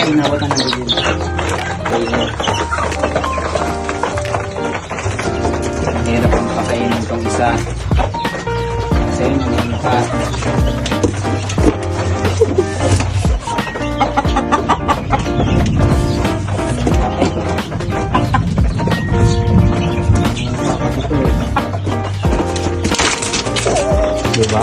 tinawag ka ng bilin. Mahirap ang pakainin itong isa. Kasi yun ang mukha. Diba?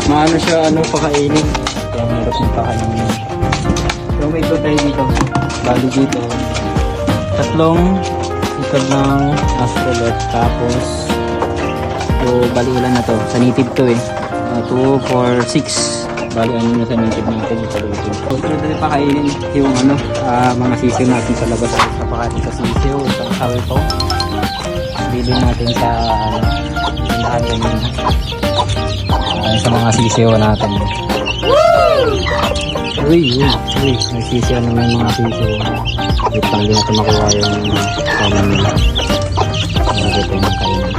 Maano siya, pakainin. Kaya mahirap yung pakainin. So may ito tayo dito. Bali dito. 3 ikad ng astrolot. Tapos so bali ilan na to. Sa native to eh. 2, 4, 6. Bali ano na sa native natin. So sunod na pakainin yung mga sisiyo natin sa labas. Papakain sa sisiyo. Sa ito. Bilhin natin sa lahat ganyan. Sa mga sisiyo natin. Uy, may sisiyo naman yung mga sisiyo. Wait lang, hindi natin makuha yung common nila. Nagito yung kainin.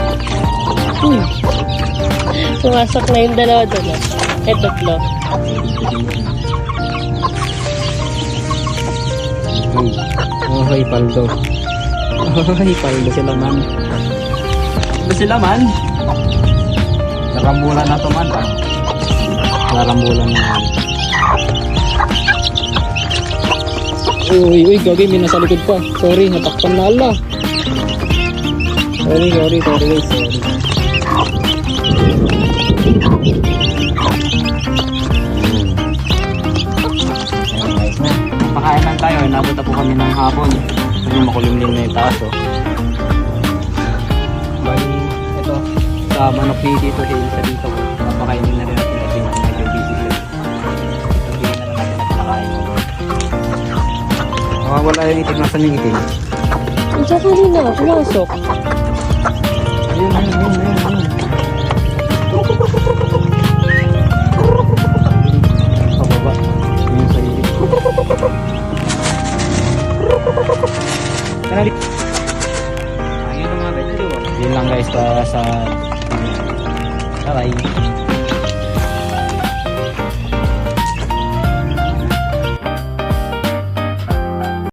Pumasok na yung dalawa doon. Tatlo. Hoy, paldo. Hoy, paldo sila man. Paldo sila man. Narambulan na to man. Narambulan na. Uy, gagi, may nasa likod pa. Sorry, natakpan na ala. Sorry guys, sorry. Pakain lang tayo, inabot na po kami ng hapon. Kasi makulimlim na yung taas Bali, ito, sa manok ni dito, sa dito. Papakainin na rin natin kasi medyo busy sila. Sabihin na lang natin at nakain. Wala yung itim, nasan yung itim? Diyan kanina, pumasok. Ayun. Pababa. Ayun sa ilim. Ayun ang mga ganyan. Yun lang guys para sa saray.